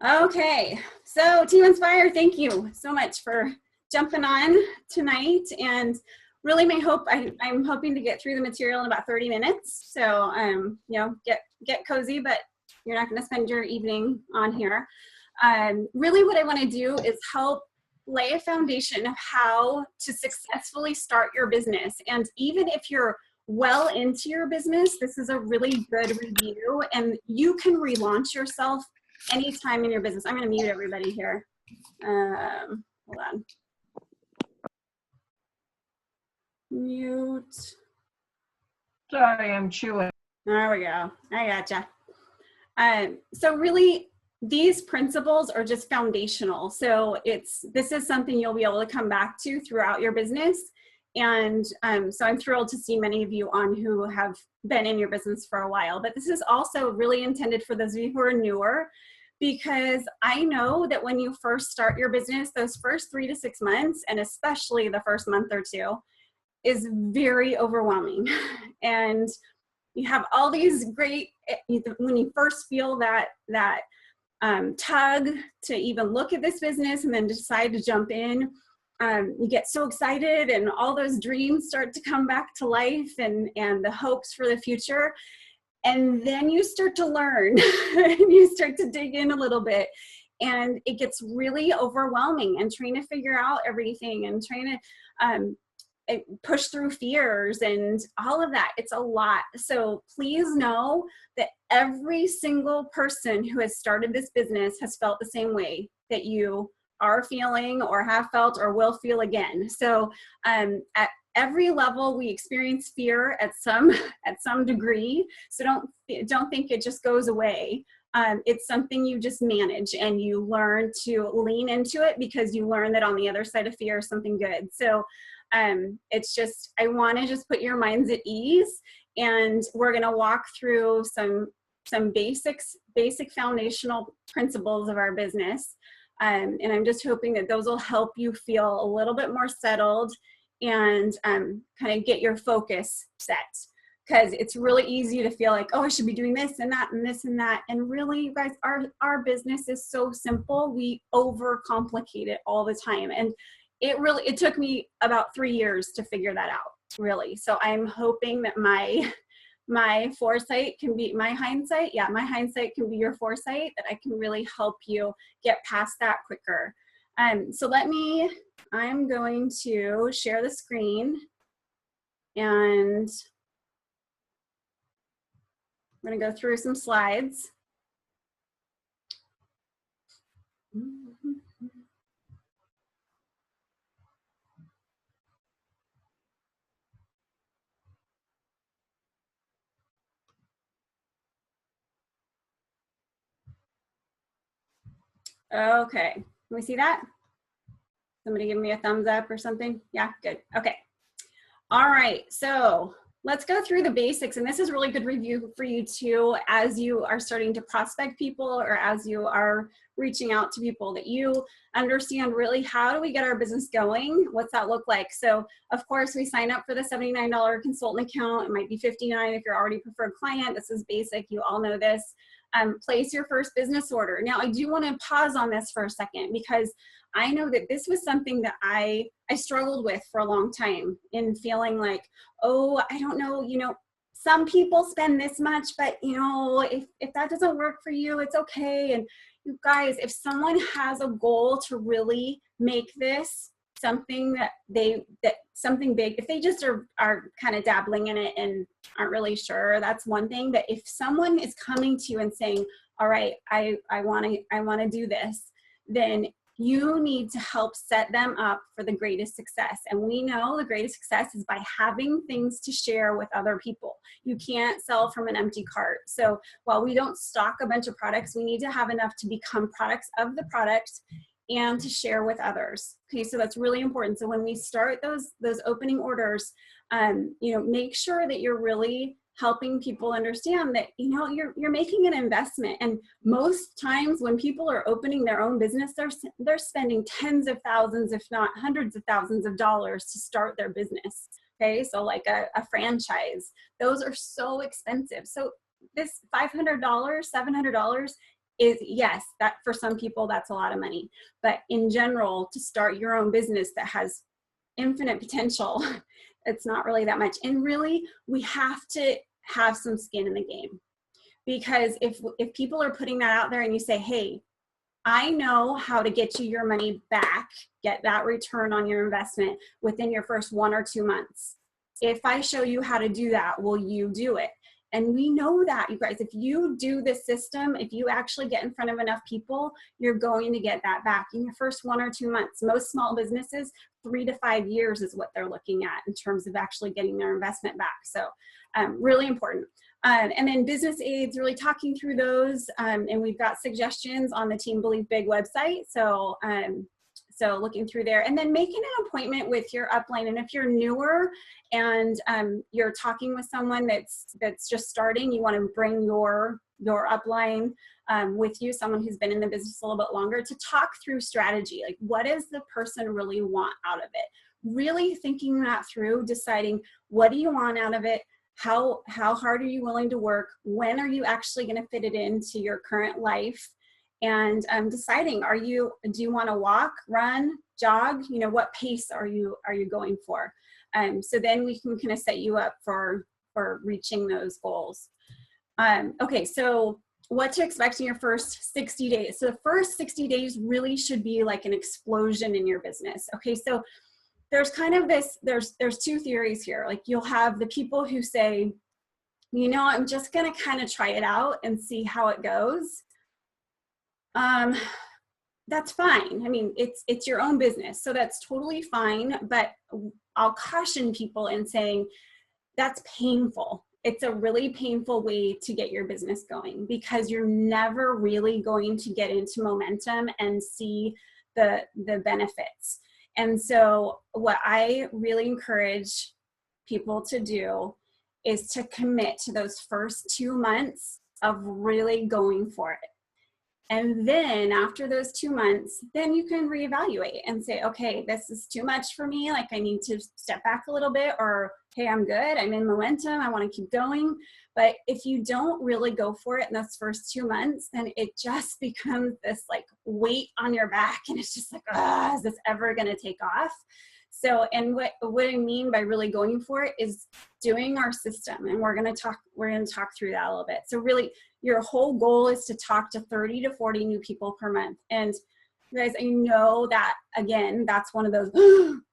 Okay, so Team Inspire, thank you so much for jumping on tonight. And really, I'm hoping to get through the material in about 30 minutes. So, get cozy, but you're not going to spend your evening on here. Really, what I want to do is help lay a foundation of how to successfully start your business. And even if you're well into your business, this is a really good review, and you can relaunch yourself anytime in your business. I'm going to mute everybody here. Hold on. Mute. Sorry, I'm chewing. There we go. I gotcha. So really, these principles are just foundational. So this is something you'll be able to come back to throughout your business. And so I'm thrilled to see many of you on who have been in your business for a while. But this is also really intended for those of you who are newer, because I know that when you first start your business, those first 3 to 6 months, and especially the first month or two, is very overwhelming. And you have all these great, when you first feel that tug to even look at this business and then decide to jump in, you get so excited and all those dreams start to come back to life, and the hopes for the future. And then you start to learn and you start to dig in a little bit, and it gets really overwhelming, and trying to figure out everything and trying to push through fears and all of that. It's a lot. So please know that every single person who has started this business has felt the same way that you are feeling or have felt or will feel again. So at every level, we experience fear at some degree. So don't think it just goes away. It's something you just manage, and you learn to lean into it, because you learn that on the other side of fear is something good. So it's just, I want to just put your minds at ease, and we're going to walk through some basic foundational principles of our business. And I'm just hoping that those will help you feel a little bit more settled and kind of get your focus set. Because it's really easy to feel like, oh, I should be doing this and that and this and that. And really, you guys, our business is so simple. We overcomplicate it all the time. And it took me about 3 years to figure that out, really. So I'm hoping that my foresight can be my hindsight. Yeah, my hindsight can be your foresight, that I can really help you get past that quicker. So I'm going to share the screen, and I'm going to go through some slides. Okay, can we see that? Somebody give me a thumbs up or something? Yeah, good. Okay. All right, so let's go through the basics. And this is really good review for you too, as you are starting to prospect people, or as you are reaching out to people, that you understand really, how do we get our business going? What's that look like? So of course, we sign up for the $79 consultant account. It might be $59 if you're already a preferred client. This is basic, you all know this. Place your first business order. Now, I do want to pause on this for a second, because I know that this was something that I struggled with for a long time, in feeling like, oh, I don't know, some people spend this much, but if that doesn't work for you, it's okay. And you guys, if someone has a goal to really make this something something big, if they just are kind of dabbling in it and aren't really sure, that's one thing. But if someone is coming to you and saying, all right, I want to do this, then you need to help set them up for the greatest success. And we know the greatest success is by having things to share with other people. You can't sell from an empty cart. So while we don't stock a bunch of products, we need to have enough to become products of the product and to share with others. Okay, so that's really important. So when we start those opening orders, make sure that you're really helping people understand that, you're making an investment. And most times when people are opening their own business, they're spending tens of thousands, if not hundreds of thousands of dollars to start their business. Okay, so like a franchise, those are so expensive. So this $500, $700 is, yes, that for some people, that's a lot of money. But in general, to start your own business that has infinite potential, it's not really that much. And really, we have to have some skin in the game. Because if people are putting that out there and you say, hey, I know how to get you your money back, get that return on your investment within your first 1 or 2 months. If I show you how to do that, will you do it? And we know that, you guys, if you do this system, if you actually get in front of enough people, you're going to get that back in your first 1 or 2 months. Most small businesses, 3 to 5 years is what they're looking at in terms of actually getting their investment back. So really important. And then business aids, really talking through those. And we've got suggestions on the Team Believe Big website. So, so looking through there, and then making an appointment with your upline. And if you're newer and you're talking with someone that's just starting, you want to bring your upline with you, someone who's been in the business a little bit longer, to talk through strategy. Like, what does the person really want out of it? Really thinking that through, deciding what do you want out of it? How hard are you willing to work? When are you actually going to fit it into your current life? And deciding, do you want to walk, run, jog? You know, what pace are you going for? So then we can kind of set you up for reaching those goals. Okay, so what to expect in your first 60 days. So the first 60 days really should be like an explosion in your business. Okay, so there's kind of there's 2 theories here. Like, you'll have the people who say, you know, I'm just going to kind of try it out and see how it goes. That's fine. I mean, it's your own business, so that's totally fine. But I'll caution people in saying that's painful. It's a really painful way to get your business going, because you're never really going to get into momentum and see the benefits. And so what I really encourage people to do is to commit to those first 2 months of really going for it. And then after those 2 months, then you can reevaluate and say, okay, this is too much for me. Like, I need to step back a little bit, or, hey, I'm good. I'm in momentum. I want to keep going. But if you don't really go for it in those first 2 months, then it just becomes this like weight on your back. And it's just like, is this ever going to take off? So, and what I mean by really going for it is doing our system. And we're going to talk through that a little bit. So really, your whole goal is to talk to 30 to 40 new people per month. And you guys, I know that, again, that's one of those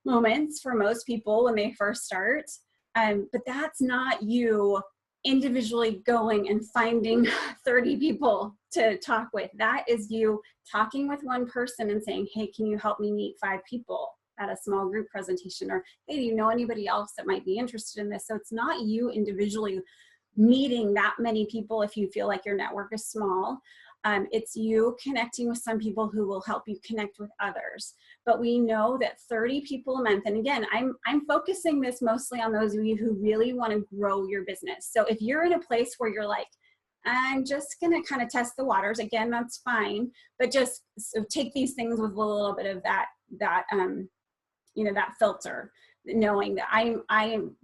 moments for most people when they first start. But that's not you individually going and finding 30 people to talk with. That is you talking with one person and saying, hey, can you help me meet 5 people at a small group presentation? Or, hey, do you know anybody else that might be interested in this? So it's not you individually meeting that many people if you feel like your network is small. It's you connecting with some people who will help you connect with others. But we know that 30 people a month, and again, I'm focusing this mostly on those of you who really want to grow your business. So if you're in a place where you're like, I'm just going to kind of test the waters, again, that's fine. But just take these things with a little bit of that filter, knowing that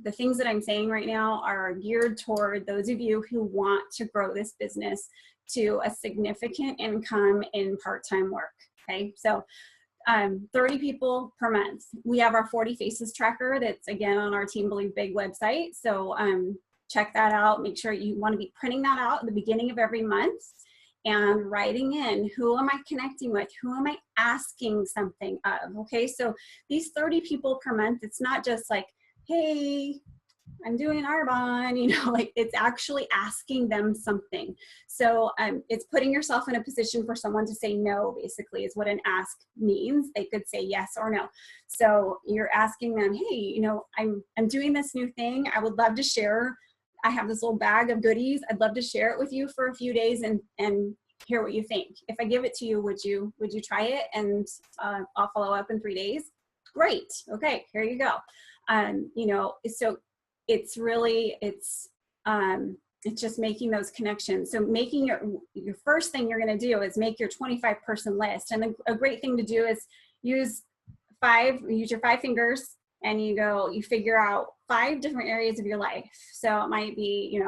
the things that I'm saying right now are geared toward those of you who want to grow this business to a significant income in part-time work. Okay, so 30 people per month. We have our 40 Faces tracker that's, again, on our Team Believe Big website. So check that out. Make sure you want to be printing that out at the beginning of every month and writing in, who am I connecting with? Who am I asking something of? Okay, so these 30 people per month, it's not just like, hey, I'm doing Arbonne, like, it's actually asking them something. So it's putting yourself in a position for someone to say no, basically, is what an ask means. They could say yes or no. So you're asking them, hey, I'm doing this new thing. I would love to share. I have this little bag of goodies. I'd love to share it with you for a few days and hear what you think. If I give it to you, would you try it? And I'll follow up in 3 days. Great. Okay, here you go. So it's really, it's just making those connections. So making your first thing you're going to do is make your 25-person list. And a great thing to do is use your 5 fingers, and you figure out 5 different areas of your life. So it might be,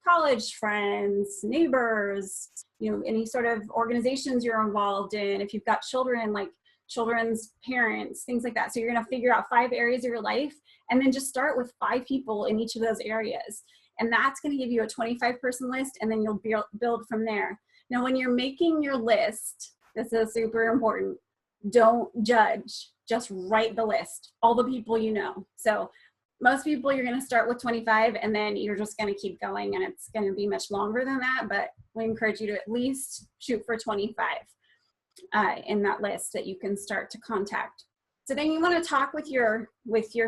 college friends, neighbors, any sort of organizations you're involved in. If you've got children, like children's parents, things like that. So you're going to figure out 5 areas of your life and then just start with 5 people in each of those areas. And that's going to give you a 25-person list, and then you'll build from there. Now, when you're making your list, this is super important. Don't judge, just write the list, all the people you know. So most people, you're going to start with 25, and then you're just going to keep going, and it's going to be much longer than that, but we encourage you to at least shoot for 25 in that list that you can start to contact. So then you want to talk with your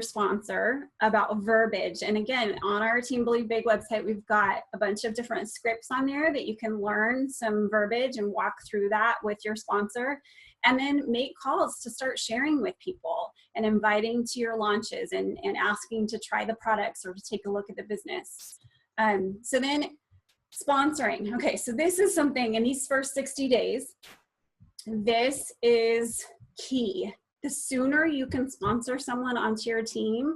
sponsor about verbiage. And again, on our Team Believe Big website, we've got a bunch of different scripts on there that you can learn some verbiage and walk through that with your sponsor. And then make calls to start sharing with people and inviting to your launches and asking to try the products or to take a look at the business. So then sponsoring. Okay, so this is something in these first 60 days, this is key. The sooner you can sponsor someone onto your team,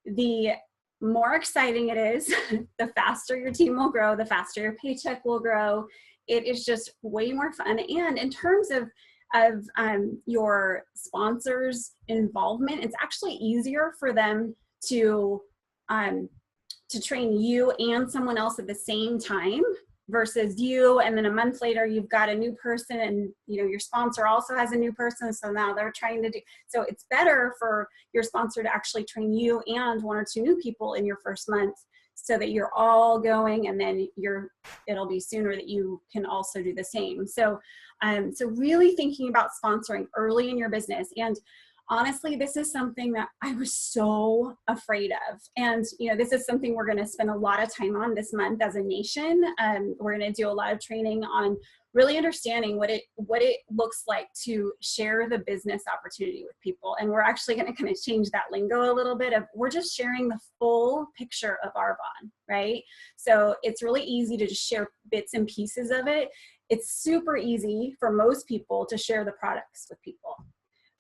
the more exciting it is, the faster your team will grow, the faster your paycheck will grow. It is just way more fun. And in terms of your sponsors' involvement, it's actually easier for them to train you and someone else at the same time versus you, and then a month later you've got a new person, and your sponsor also has a new person, so now they're trying to do. So it's better for your sponsor to actually train you and 1 or 2 new people in your first month, so that you're all going, and then it'll be sooner that you can also do the same. So so really thinking about sponsoring early in your business. And honestly, this is something that I was so afraid of. And, this is something we're going to spend a lot of time on this month as a nation. We're going to do a lot of training on really understanding what it looks like to share the business opportunity with people. And we're actually going to kind of change that lingo a little bit we're just sharing the full picture of Arbonne, right? So it's really easy to just share bits and pieces of it. It's super easy for most people to share the products with people.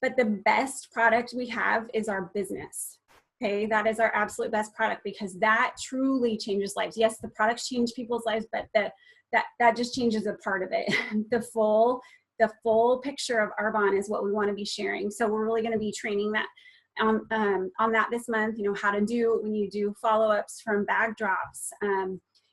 But the best product we have is our business. Okay, that is our absolute best product, because that truly changes lives. Yes, the products change people's lives, but that just changes a part of it. The full picture of Arbonne is what we want to be sharing. So we're really going to be training that on that this month. How to do when you do follow-ups from bag drops.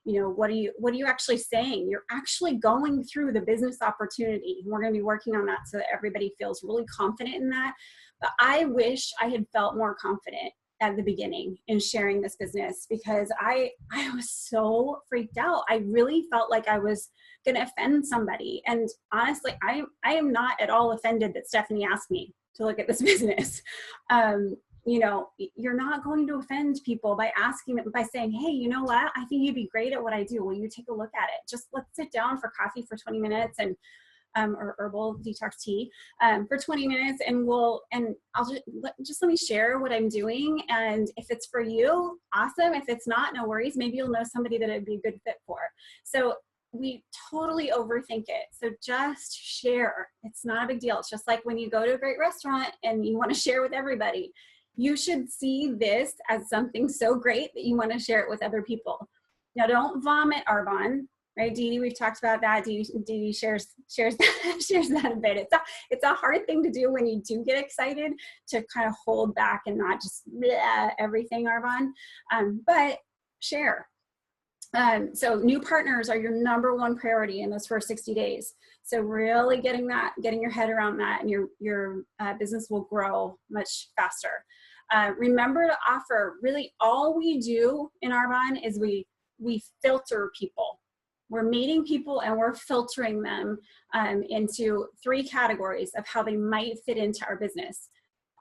What are you actually saying? You're actually going through the business opportunity. We're going to be working on that so that everybody feels really confident in that. But I wish I had felt more confident at the beginning in sharing this business, because I was so freaked out. I really felt like I was going to offend somebody. And honestly, I am not at all offended that Stephanie asked me to look at this business. You're not going to offend people by saying, hey, you know what? I think you'd be great at what I do. Will you take a look at it? Just let's sit down for coffee for 20 minutes and, or herbal detox tea for 20 minutes. And I'll just let me share what I'm doing. And if it's for you, awesome. If it's not, no worries. Maybe you'll know somebody that it'd be a good fit for. So we totally overthink it. So just share. It's not a big deal. It's just like when you go to a great restaurant and you want to share with everybody. You should see this as something so great that you want to share it with other people. Now, don't vomit Arbonne, right? Dee Dee, we've talked about that. Dee Dee shares that a bit. It's a hard thing to do when you do get excited, to kind of hold back and not just everything Arbonne, but share. So new partners are your #1 priority in those first 60 days. So really getting your head around that, and your business will grow much faster. Remember to offer, really all we do in Arbonne is we filter people. We're meeting people and we're filtering them into 3 categories of how they might fit into our business.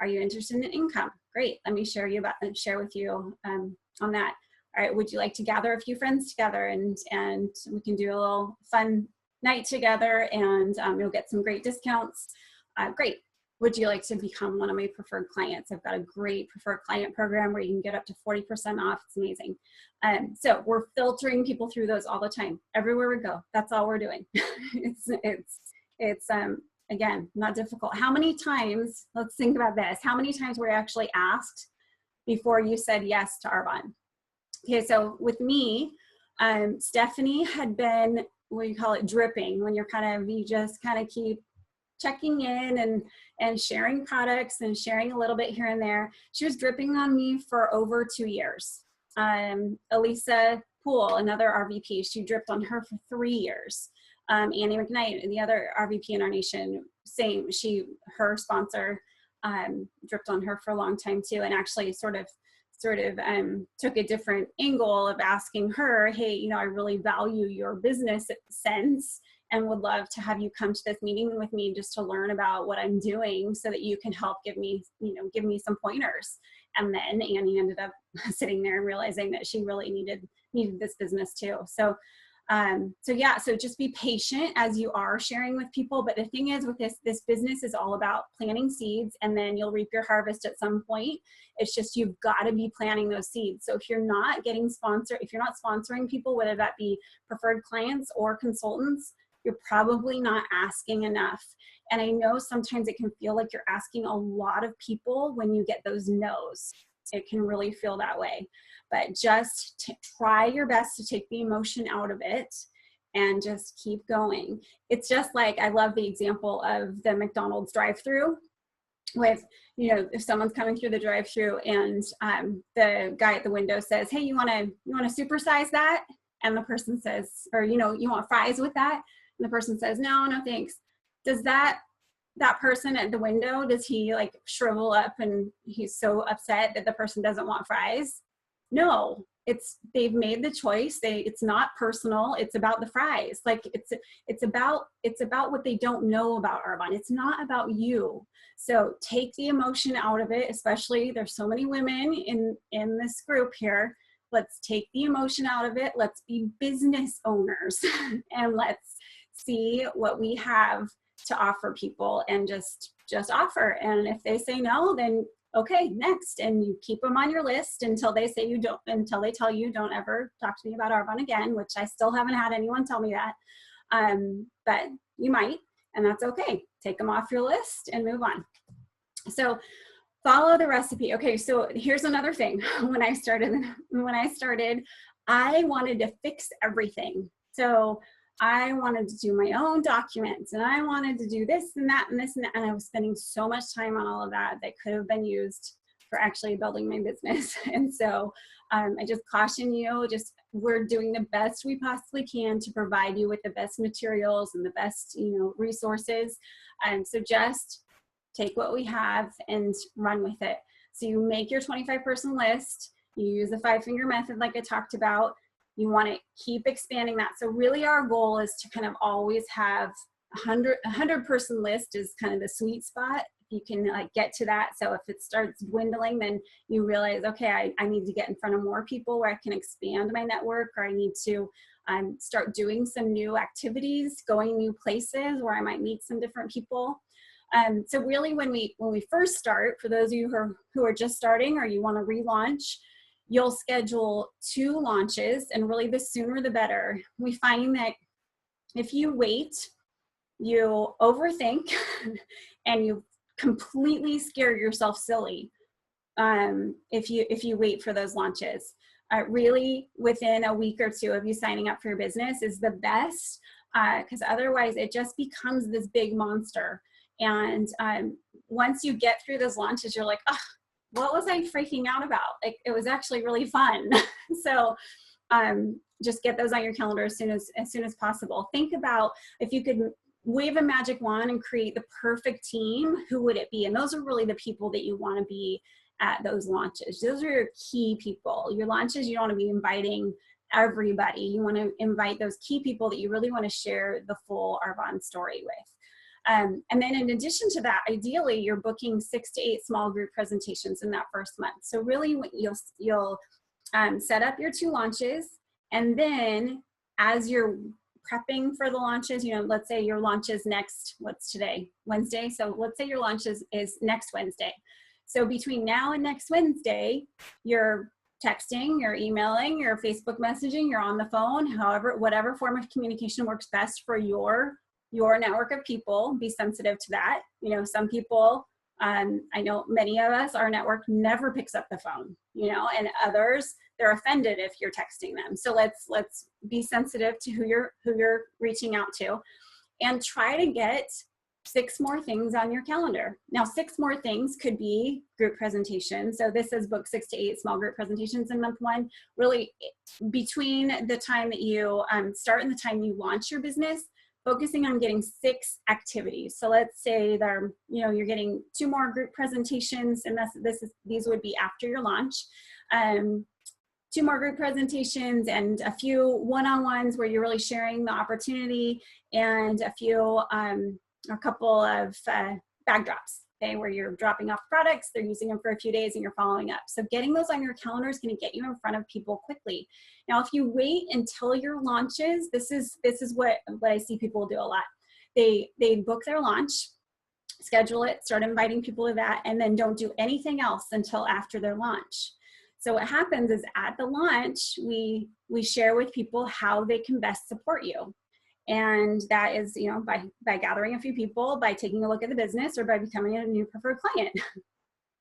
Are you interested in income? Great, let me share with you on that. All right, would you like to gather a few friends together and we can do a little fun night together, and you'll get some great discounts. Great. Would you like to become one of my preferred clients? I've got a great preferred client program where you can get up to 40% off. It's amazing. So we're filtering people through those all the time, everywhere we go. That's all we're doing. It's again, not difficult. How many times, let's think about this. How many times were you actually asked before you said yes to Arbonne? Okay, so with me, Stephanie had been, what do you call it, dripping, when you just kind of keep checking in and sharing products and sharing a little bit here and there. She was dripping on me for over 2 years. Elisa Poole, another RVP, she dripped on her for 3 years. Annie McKnight, the other RVP in our nation, same, her sponsor dripped on her for a long time too, and actually sort of took a different angle of asking her, hey, I really value your business sense and would love to have you come to this meeting with me just to learn about what I'm doing so that you can help give me some pointers. And then Annie ended up sitting there and realizing that she really needed this business too. So just be patient as you are sharing with people. But the thing is, with this business is all about planting seeds, and then you'll reap your harvest at some point. It's just, you've got to be planting those seeds. So if you're not sponsoring people, whether that be preferred clients or consultants, you're probably not asking enough. And I know sometimes it can feel like you're asking a lot of people when you get those no's. It can really feel that way. But just try your best to take the emotion out of it and just keep going. It's just like, I love the example of the McDonald's drive-through with, if someone's coming through the drive-through and the guy at the window says, hey, you want to supersize that? And the person says, or, you want fries with that? And the person says, no, thanks. Does that person at the window, does he like shrivel up and he's so upset that the person doesn't want fries? No, they've made the choice. It's not personal. It's about the fries. Like it's about what they don't know about Arbonne. It's not about you. So take the emotion out of it, especially there's so many women in this group here. Let's take the emotion out of it. Let's be business owners and let's see what we have to offer people and just offer. And if they say no, then okay, next. And you keep them on your list until they tell you don't ever talk to me about Arbonne again, which I still haven't had anyone tell me that. But you might, and that's okay. Take them off your list and move on. So follow the recipe. Okay, so here's another thing. When I started, I wanted to fix everything. So I wanted to do my own documents, and I wanted to do this and that and this and that. And I was spending so much time on all of that could have been used for actually building my business. And so I just caution you, we're doing the best we possibly can to provide you with the best materials and the best, resources. So just take what we have and run with it. So you make your 25-person list, you use the 5-finger method like I talked about. You want to keep expanding that. So really our goal is to kind of always have 100-person list is kind of the sweet spot. You can get to that. So if it starts dwindling, then you realize, okay, I need to get in front of more people where I can expand my network, or I need to start doing some new activities, going new places where I might meet some different people. So really when we first start, for those of you who are just starting or you want to relaunch, you'll schedule 2 launches, and really the sooner the better. We find that if you wait, you overthink and you completely scare yourself silly if you wait for those launches. Really, within a week or 2 of you signing up for your business is the best, because otherwise it just becomes this big monster. And once you get through those launches, you're like, oh, what was I freaking out about? Like, it was actually really fun. So just get those on your calendar as soon as possible. Think about if you could wave a magic wand and create the perfect team, who would it be? And those are really the people that you want to be at those launches. Those are your key people. Your launches, you don't want to be inviting everybody. You want to invite those key people that you really want to share the full Arbonne story with. And then in addition to that, ideally you're booking 6 to 8 small group presentations in that first month. So really you'll set up your 2 launches, and then as you're prepping for the launches, let's say your launch is what's today? Wednesday. So let's say your launch is next Wednesday. So between now and next Wednesday, you're texting, you're emailing, you're Facebook messaging, you're on the phone, whatever form of communication works best for your network of people. Be sensitive to that. Some people, I know many of us, our network never picks up the phone, and others, they're offended if you're texting them. So let's be sensitive to who you're reaching out to, and try to get 6 more things on your calendar. Now, 6 more things could be group presentations. So this is book 6 to 8 small group presentations in month 1. Really, between the time that you start and the time you launch your business, focusing on getting 6 activities. So let's say you're getting 2 more group presentations, and these would be after your launch. 2 more group presentations and a few one-on-ones where you're really sharing the opportunity, and a couple of bag drops, okay, where you're dropping off products, they're using them for a few days and you're following up. So getting those on your calendar is going to get you in front of people quickly. Now, if you wait until your launches, this is what I see people do a lot. They book their launch, schedule it, start inviting people to that, and then don't do anything else until after their launch. So what happens is at the launch, we share with people how they can best support you. And that is, by gathering a few people, by taking a look at the business, or by becoming a new preferred client.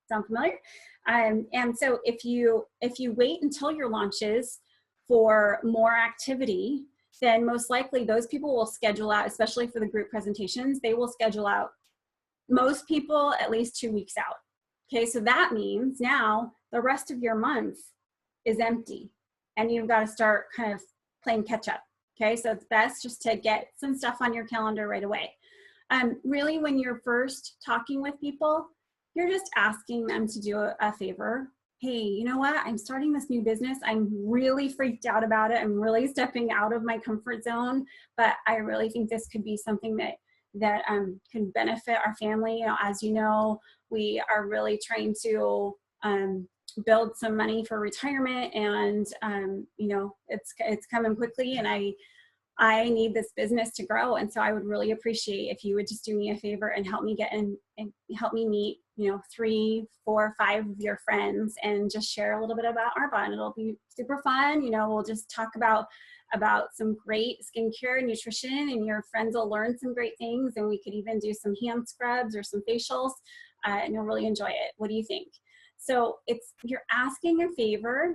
Sound familiar? And so if you wait until your launches for more activity, then most likely those people will schedule out, especially for the group presentations, they will schedule out, most people, at least 2 weeks out. Okay, so that means now the rest of your month is empty, and you've got to start kind of playing catch up. Okay, so it's best just to get some stuff on your calendar right away. Really, when you're first talking with people, you're just asking them to do a favor. Hey, you know what? I'm starting this new business. I'm really freaked out about it. I'm really stepping out of my comfort zone, but I really think this could be something that can benefit our family. As you know, we are really trying to build some money for retirement, and it's coming quickly, and I need this business to grow. And so I would really appreciate if you would just do me a favor and help me get in and help me meet 3, 4, 5 of your friends, and just share a little bit about Arbonne. It'll be super fun. We'll just talk about some great skincare and nutrition, and your friends will learn some great things, and we could even do some hand scrubs or some facials, and you'll really enjoy it. What do you think? So you're asking a favor.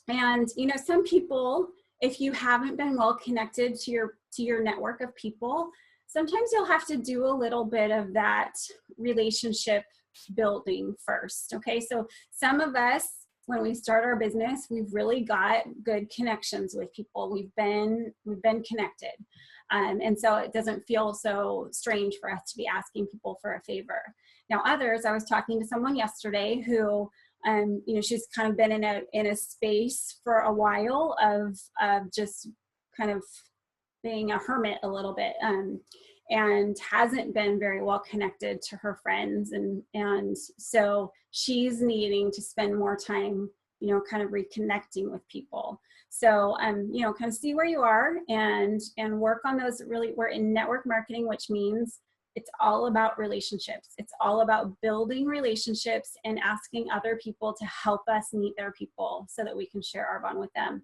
And some people, if you haven't been well connected to your network of people, sometimes you'll have to do a little bit of that relationship building first. Okay, so some of us, when we start our business, we've really got good connections with people. We've been connected, and so it doesn't feel so strange for us to be asking people for a favor. Now, others, I was talking to someone yesterday who, she's kind of been in a space for a while of just kind of being a hermit a little bit, and hasn't been very well connected to her friends, and so she's needing to spend more time, kind of reconnecting with people. So, kind of see where you are and work on those. Really, we're in network marketing, which means it's all about relationships. It's all about building relationships and asking other people to help us meet their people so that we can share Arbonne with them.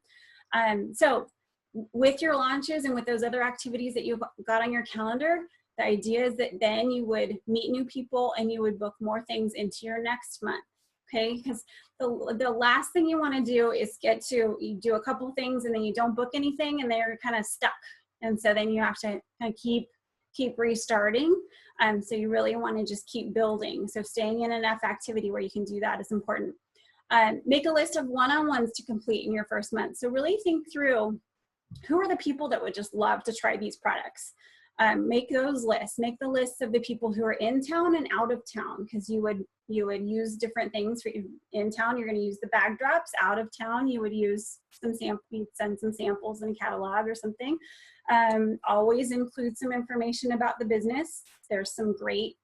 So with your launches and with those other activities that you've got on your calendar, the idea is that then you would meet new people and you would book more things into your next month. Okay, because the last thing you want to do is you do a couple things and then you don't book anything and they're kind of stuck. And so then you have to kind of keep restarting. So you really want to just keep building. So staying in enough activity where you can do that is important. Make a list of one-on-ones to complete in your first month. So really think through, who are the people that would just love to try these products? Make those lists. Make the lists of the people who are in town and out of town, because you would use different things. For in town, you're going to use the bag drops. Out of town, you would use you'd send some samples in a catalog or something. Always include some information about the business. There's some great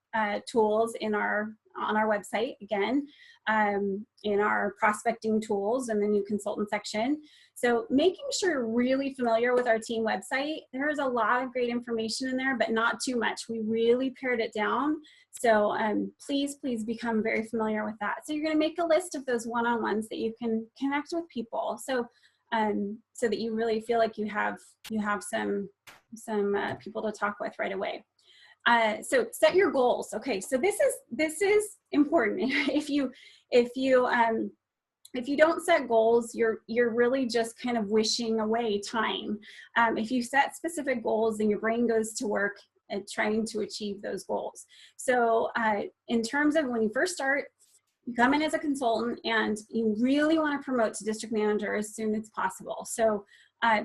tools on our website, again, in our prospecting tools and the new consultant section. So making sure you're really familiar with our team website. There's a lot of great information in there, but not too much. We really pared it down. So please become very familiar with that. So you're going to make a list of those one-on-ones that you can connect with people. So that you really feel like you have some people to talk with right away. So set your goals. Okay, so this is important. If you if you don't set goals, you're really just kind of wishing away time. If you set specific goals, then your brain goes to work at trying to achieve those goals. So in terms of when you first start, you come in as a consultant and you really want to promote to district manager as soon as possible. So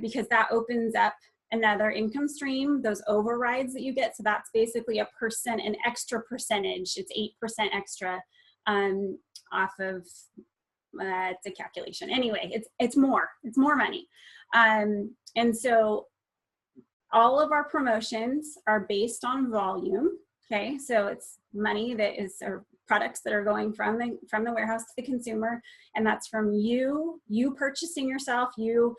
because that opens up another income stream, those overrides that you get. So that's basically an extra percentage. It's 8% extra off of, it's a calculation. Anyway, it's more money. And so all of our promotions are based on volume. Okay, so it's money that is, or products that are going from the warehouse to the consumer, and that's from you purchasing yourself, you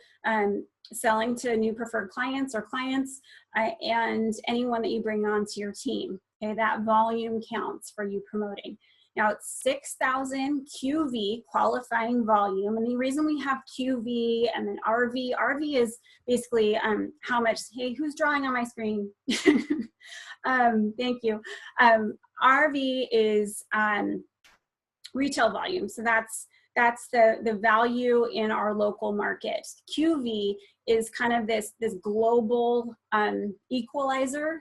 selling to new preferred clients or clients, and anyone that you bring onto your team. Okay, that volume counts for you promoting. Now it's 6,000 QV qualifying volume, and the reason we have QV and then RV is basically how much. Hey, who's drawing on my screen? Thank you. RV is retail volume, so that's the value in our local market. QV is kind of this global equalizer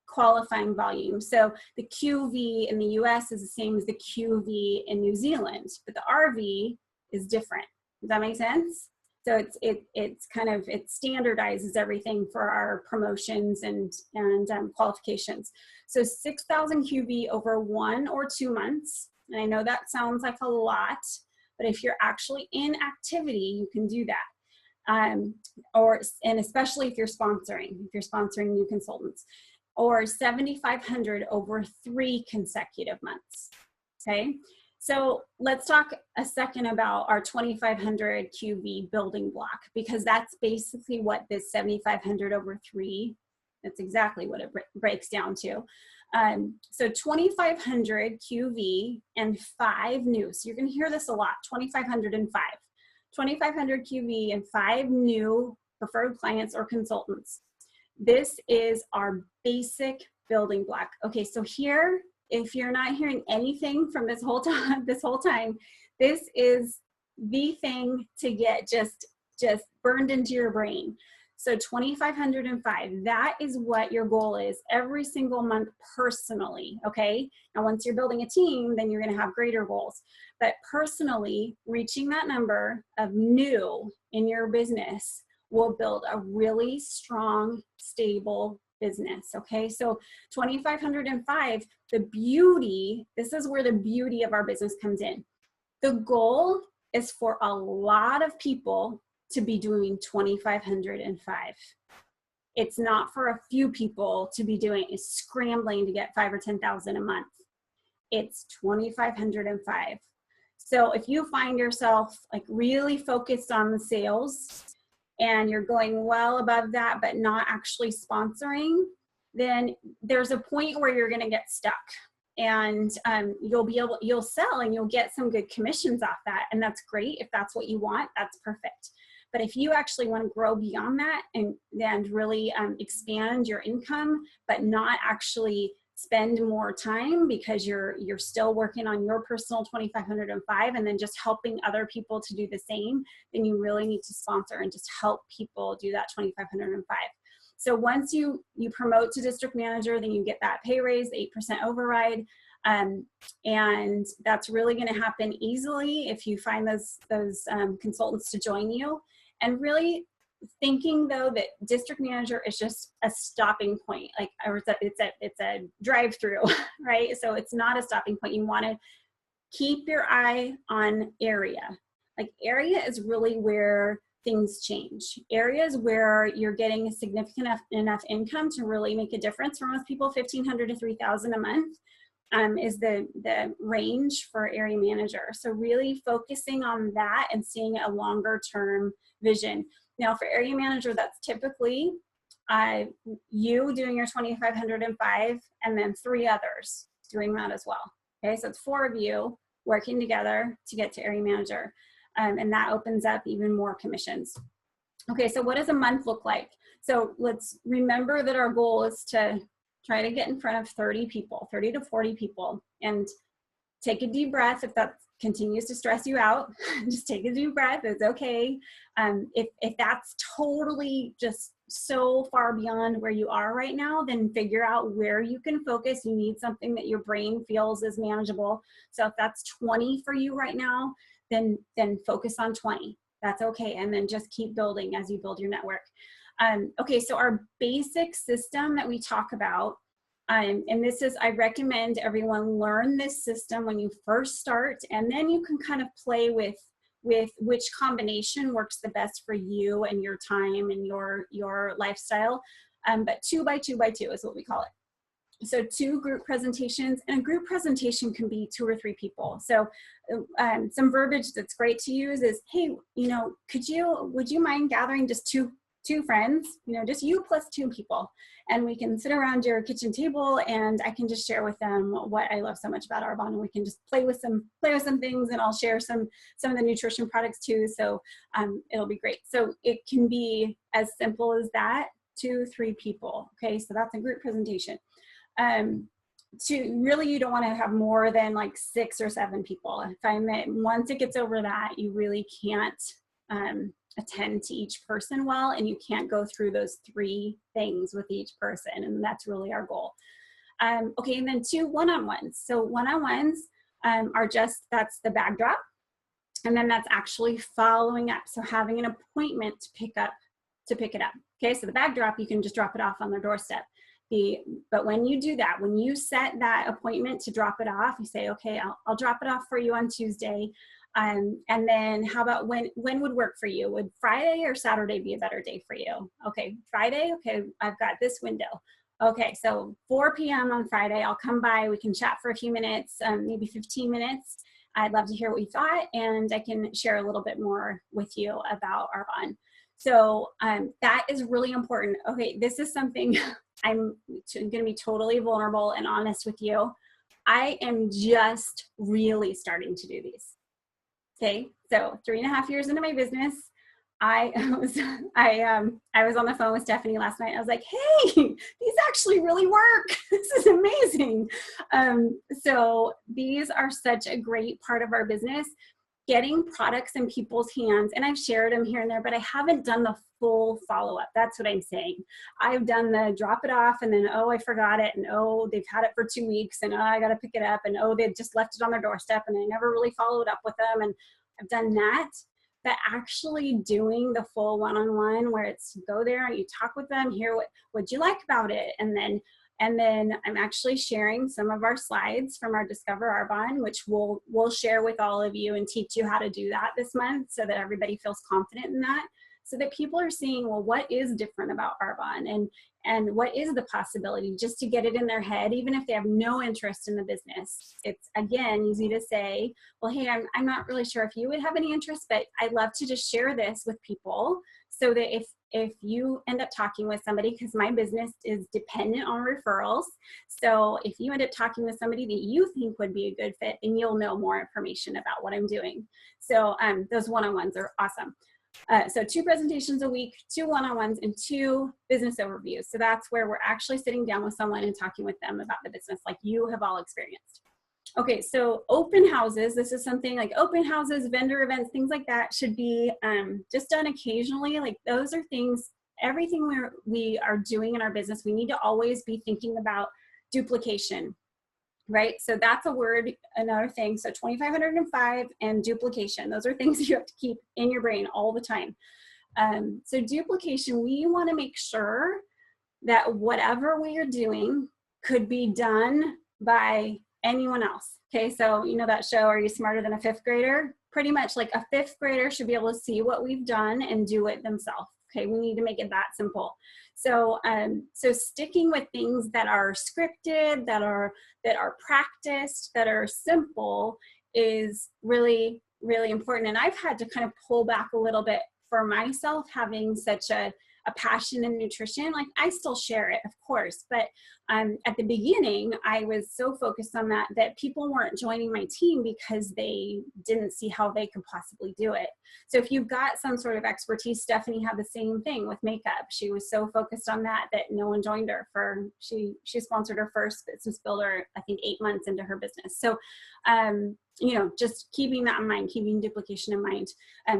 qualifying volume. So the QV in the US is the same as the QV in New Zealand, but the RV is different. Does that make sense? So it's kind of, it standardizes everything for our promotions and qualifications. So 6,000 QV over 1 or 2 months. And I know that sounds like a lot, but if you're actually in activity, you can do that. And especially if you're sponsoring new consultants, or 7,500 over 3 consecutive months. Okay. So let's talk a second about our 2,500 QV building block, because that's basically what this 7,500 over 3, that's exactly what it breaks down to. So 2,500 QV and 5 new. So you're going to hear this a lot, 2,500 and 5. 2,500 QV and 5 new preferred clients or consultants. This is our basic building block. Okay, so here, if you're not hearing anything from this whole time, this is the thing to get just burned into your brain. So 2,505, that is what your goal is every single month personally, okay? Now, once you're building a team, then you're gonna have greater goals. But personally, reaching that number of new in your business will build a really strong, stable business, okay? So 2,505, the beauty, this is where the beauty of our business comes in. The goal is for a lot of people to be doing 2,505. It's not for a few people to be scrambling to get 5 or 10,000 a month. It's 2,505. So if you find yourself like really focused on the sales, and you're going well above that, but not actually sponsoring, then there's a point where you're gonna get stuck. And you'll sell and you'll get some good commissions off that. And that's great. If that's what you want, that's perfect. But if you actually want to grow beyond that and really expand your income, but not actually spend more time because you're still working on your personal 2,505 and then just helping other people to do the same, then you really need to sponsor and just help people do that 2,505. So once you promote to district manager, then you get that pay raise, 8% override. And that's really going to happen easily if you find those consultants to join you. And really thinking though that district manager is just a stopping point, like it's a drive-through, right? So it's not a stopping point. You want to keep your eye on area. Like area is really where things change. Areas where you're getting a significant enough income to really make a difference. For most people, 1,500 to 3,000 a month is the range for area manager. So really focusing on that and seeing a longer term vision. Now for area manager, that's typically you doing your 2,505 and then 3 others doing that as well. Okay, so it's 4 of you working together to get to area manager. And that opens up even more commissions. Okay, so what does a month look like? So let's remember that our goal is to try to get in front of 30 people, 30 to 40 people. And take a deep breath. If that continues to stress you out, just take a deep breath. It's okay. If that's totally just so far beyond where you are right now, then figure out where you can focus. You need something that your brain feels is manageable. So if that's 20 for you right now, then focus on 20. That's okay. And then just keep building as you build your network. Okay, so our basic system that we talk about, and this is, I recommend everyone learn this system when you first start, and then you can kind of play with which combination works the best for you and your time and your lifestyle. But 2 by 2 by 2 is what we call it. So 2 group presentations, and a group presentation can be 2 or 3 people. So some verbiage that's great to use is, hey, you know, would you mind gathering just two friends, you know, just you plus 2 people, and we can sit around your kitchen table and I can just share with them what I love so much about Arbonne, and we can just play with some things, and I'll share some of the nutrition products too. So it'll be great. So it can be as simple as that, 2, 3 people. Okay, so that's a group presentation. Really, you don't want to have more than like 6 or 7 people. I find that once it gets over that, you really can't attend to each person well, and you can't go through those 3 things with each person, and that's really our goal. Okay, and then 2 one-on-ones. So one-on-ones are just, that's the bag drop, and then that's actually following up, so having an appointment to pick it up. Okay, so the bag drop, you can just drop it off on their doorstep. But when you do that, when you set that appointment to drop it off, you say, okay, I'll drop it off for you on Tuesday. And then how about when would work for you? Would Friday or Saturday be a better day for you? Okay, Friday, okay, I've got this window. Okay, so 4 p.m. on Friday, I'll come by, we can chat for a few minutes, maybe 15 minutes. I'd love to hear what you thought, and I can share a little bit more with you about Arbonne. So that is really important. Okay, this is something I'm gonna be totally vulnerable and honest with you. I am just really starting to do these. Okay, so 3.5 years into my business, I was on the phone with Stephanie last night. I was like, hey, these actually really work. This is amazing. So these are such a great part of our business, getting products in people's hands. And I've shared them here and there, but I haven't done the full follow-up. That's what I'm saying. I've done the drop it off, and then, oh, I forgot it, and oh, they've had it for 2 weeks, and oh, I got to pick it up, and oh, they just left it on their doorstep, and I never really followed up with them. And I've done that. But actually doing the full one-on-one, where it's go there and you talk with them, hear what you like about it, and then I'm actually sharing some of our slides from our Discover Arbonne, which we'll share with all of you and teach you how to do that this month, so that everybody feels confident in that, so that people are seeing, well, what is different about Arbonne, and what is the possibility, just to get it in their head, even if they have no interest in the business. It's, again, easy to say, well, hey, I'm not really sure if you would have any interest, but I'd love to just share this with people, so that if you end up talking with somebody, because my business is dependent on referrals, so if you end up talking with somebody that you think would be a good fit, then you'll know more information about what I'm doing. So those one-on-ones are awesome. So 2 presentations a week, 2 one-on-ones, and 2 business overviews. So that's where we're actually sitting down with someone and talking with them about the business, like you have all experienced. Okay, so open houses, this is something like open houses, vendor events, things like that should be just done occasionally. Like those are things, everything we are doing in our business, we need to always be thinking about duplication, right? So that's a word, another thing. So 2,505 and duplication, those are things you have to keep in your brain all the time. So duplication, we want to make sure that whatever we are doing could be done by anyone else. Okay, so you know that show, Are You Smarter Than a Fifth Grader? Pretty much like a 5th grader should be able to see what we've done and do it themselves. Okay, we need to make it that simple. So so sticking with things that are scripted, that are practiced, that are simple is really, really important. And I've had to kind of pull back a little bit for myself, having such a a passion in nutrition, like I still share it, of course. But at the beginning, I was so focused on that people weren't joining my team because they didn't see how they could possibly do it. So if you've got some sort of expertise, Stephanie had the same thing with makeup. She was so focused on that no one joined her she sponsored her first business builder, I think 8 months into her business. So, just keeping that in mind, keeping duplication in mind.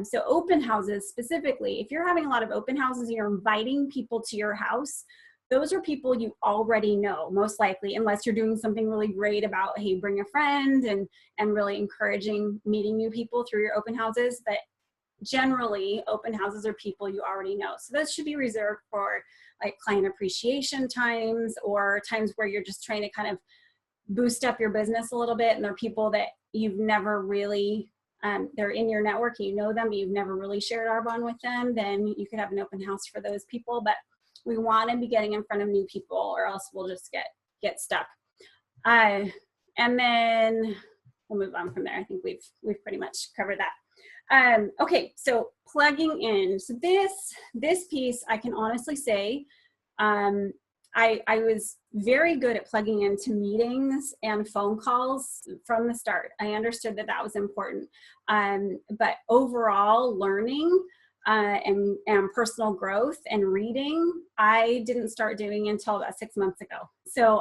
So open houses specifically, if you're having a lot of open houses, you're inviting people to your house, those are people you already know, most likely, unless you're doing something really great about, hey, bring a friend and really encouraging meeting new people through your open houses. But generally, open houses are people you already know. So those should be reserved for like client appreciation times, or times where you're just trying to kind of boost up your business a little bit, and they're people that you've never really, they're in your network, you know them, but you've never really shared Arbonne with them, then you could have an open house for those people. But we want to be getting in front of new people, or else we'll just get stuck. And then we'll move on from there. I think we've pretty much covered that. Okay, so plugging in. So this piece, I can honestly say, I was very good at plugging into meetings and phone calls from the start. I understood that was important. But overall learning and personal growth and reading, I didn't start doing until about 6 months ago. So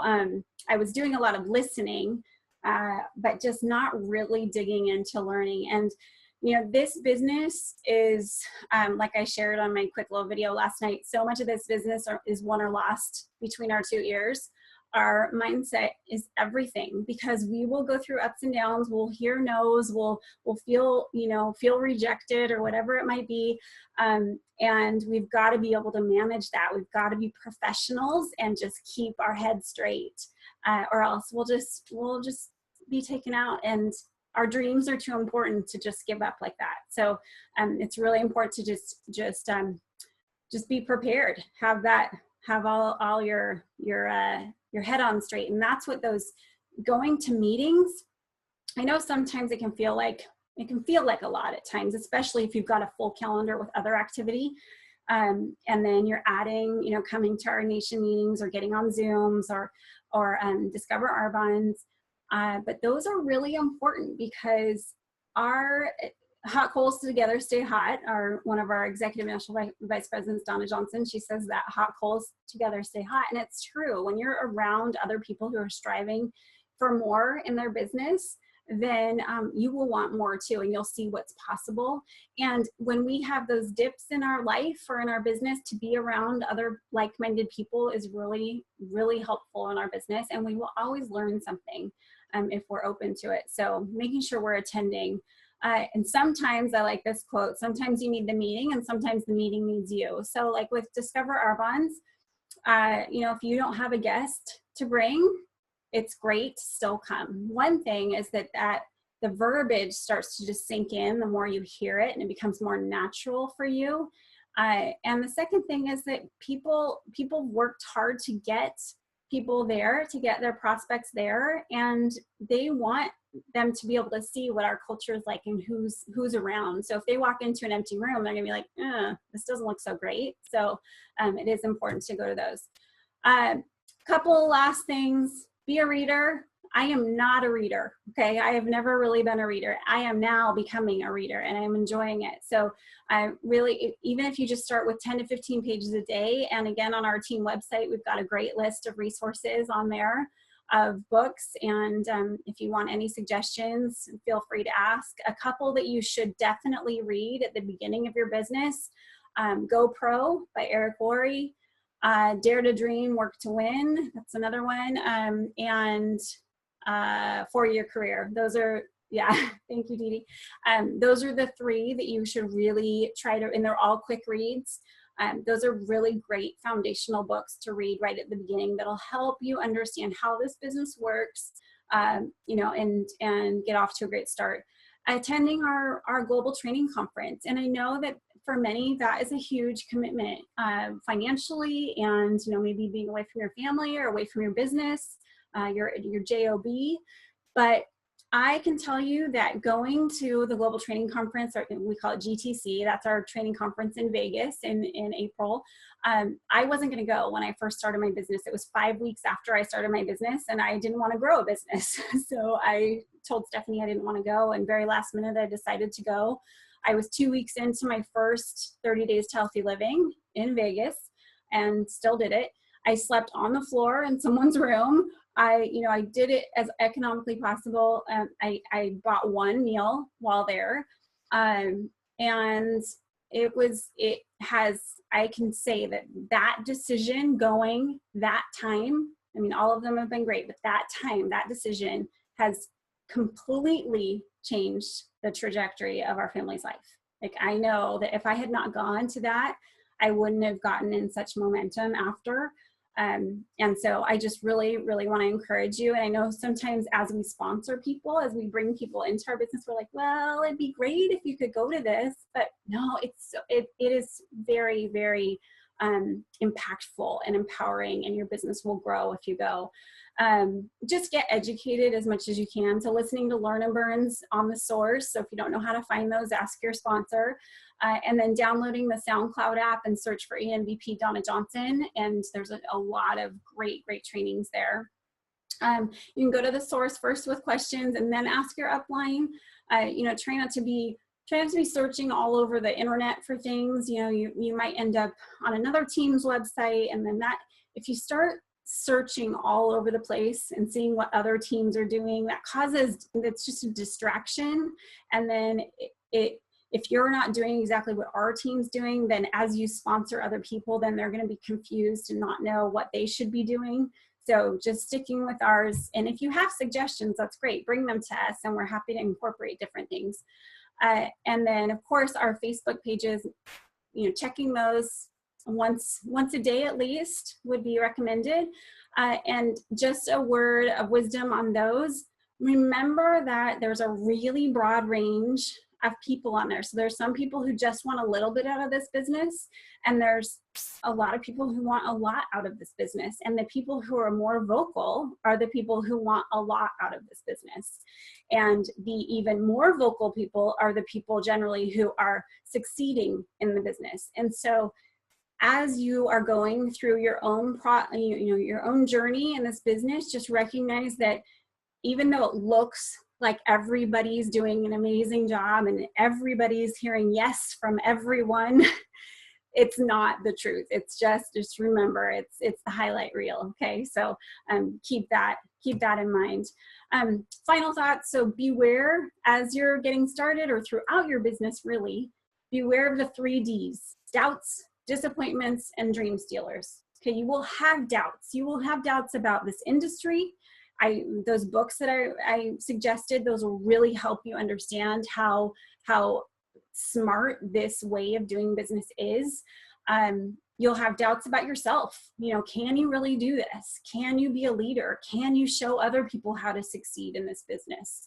I was doing a lot of listening, but just not really digging into learning. And this business is, like I shared on my quick little video last night, so much of this business is won or lost between our 2 ears. Our mindset is everything, because we will go through ups and downs. We'll hear no's, we'll feel rejected or whatever it might be. And we've got to be able to manage that. We've got to be professionals and just keep our head straight, or else we'll just be taken out, and our dreams are too important to just give up like that. So it's really important to just be prepared, have all your head on straight. And that's what those going to meetings, I know sometimes it can feel like a lot at times, especially if you've got a full calendar with other activity. And then you're adding, coming to our nation meetings or getting on Zooms or Discover Arbonne's. But those are really important, because our hot coals together stay hot. One of our executive national vice presidents, Donna Johnson, she says that hot coals together stay hot. And it's true. When you're around other people who are striving for more in their business, then you will want more too, and you'll see what's possible. And when we have those dips in our life or in our business, to be around other like-minded people is really, really helpful in our business, and we will always learn something if we're open to it. So making sure we're attending. And sometimes, I like this quote, sometimes you need the meeting and sometimes the meeting needs you. So like with Discover Arbonne's, if you don't have a guest to bring, it's great to still come. One thing is that the verbiage starts to just sink in the more you hear it, and it becomes more natural for you. And the second thing is that people worked hard to get people there, to get their prospects there, and they want them to be able to see what our culture is like and who's around. So if they walk into an empty room, they're gonna be like, this doesn't look so great. So it is important to go to those. Couple last things. Be a reader. I am not a reader, okay? I have never really been a reader. I am now becoming a reader, and I'm enjoying it. So I really, even if you just start with 10 to 15 pages a day, and again, on our team website, we've got a great list of resources on there of books. And if you want any suggestions, feel free to ask. A couple that you should definitely read at the beginning of your business, Go Pro by Eric Worre. Dare to Dream, Work to Win, that's another one, and For Your Career. Those are, thank you, Dee Dee. Those are the three that you should really try to, and they're all quick reads. Those are really great foundational books to read right at the beginning that'll help you understand how this business works, and get off to a great start. Attending our global training conference, and I know that for many, that is a huge commitment financially, and maybe being away from your family or away from your business, your job. But I can tell you that going to the Global Training Conference, or we call it GTC, that's our training conference in Vegas in April. I wasn't going to go when I first started my business. It was 5 weeks after I started my business, and I didn't want to grow a business. So I told Stephanie I didn't want to go, and very last minute I decided to go. I was 2 weeks into my first 30 Days to Healthy Living in Vegas and still did it. I slept on the floor in someone's room. I did it as economically possible. I bought one meal while there. And I can say that decision going that time, I mean, all of them have been great, but that decision has completely changed the trajectory of our family's life. Like, I know that if I had not gone to that, I wouldn't have gotten in such momentum after. And so I just really, really want to encourage you. And I know sometimes as we sponsor people, as we bring people into our business, we're like, well, it'd be great if you could go to this, but no, it is very, very impactful and empowering, and your business will grow if you go. Just get educated as much as you can. So listening to Learn and Burns on the Source. So if you don't know how to find those, ask your sponsor. And then downloading the SoundCloud app and search for ENVP Donna Johnson. And there's a lot of great trainings there. You can go to the source first with questions and then ask your upline. Try not to be searching all over the internet for things. You might end up on another team's website, and then if you start searching all over the place and seeing what other teams are doing, that's just a distraction. And then if you're not doing exactly what our team's doing, then as you sponsor other people, then they're going to be confused and not know what they should be doing. So just sticking with ours. And if you have suggestions, that's great. Bring them to us, and we're happy to incorporate different things. And then, of course, our Facebook pages, checking those once a day at least would be recommended. And just a word of wisdom on those. Remember that there's a really broad range of people on there. So there's some people who just want a little bit out of this business, and there's a lot of people who want a lot out of this business. And the people who are more vocal are the people who want a lot out of this business. And the even more vocal people are the people generally who are succeeding in the business. And so as you are going through your own your own journey in this business, just recognize that even though it looks like everybody's doing an amazing job and everybody's hearing yes from everyone, it's not the truth. It's just remember, it's the highlight reel. Okay, so keep that in mind. Final thoughts. So beware as you're getting started or throughout your business, really beware of the 3 Ds: doubts, disappointments, and dream stealers. Okay, you will have doubts. You will have doubts about this industry. Those books that I suggested, those will really help you understand how smart this way of doing business is. You'll have doubts about yourself. Can you really do this? Can you be a leader? Can you show other people how to succeed in this business?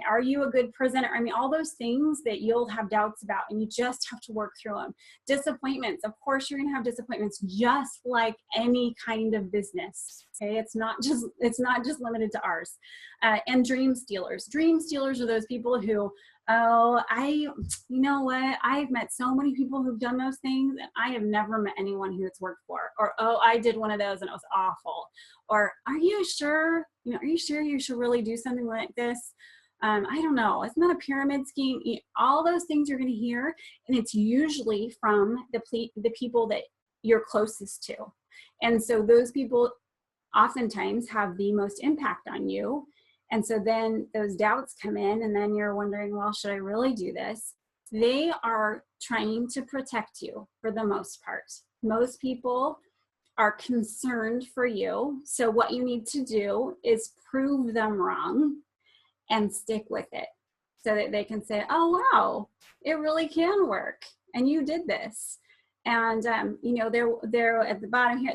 Are you a good presenter? I mean, all those things that you'll have doubts about, and you just have to work through them. Disappointments. Of course, you're going to have disappointments, just like any kind of business. Okay, it's not just limited to ours. And dream stealers. Dream stealers are those people who, you know what? I've met so many people who've done those things, and I have never met anyone who it's worked for. Or, I did one of those and it was awful. Or, are you sure? Are you sure you should really do something like this? I don't know. It's not a pyramid scheme. All those things you're going to hear, and it's usually from the people that you're closest to. And so those people oftentimes have the most impact on you. And so then those doubts come in, and then you're wondering, well, should I really do this? They are trying to protect you for the most part. Most people are concerned for you. So what you need to do is prove them wrong and stick with it, so that they can say, oh, wow, it really can work. And you did this. And, you know, they're at the bottom here.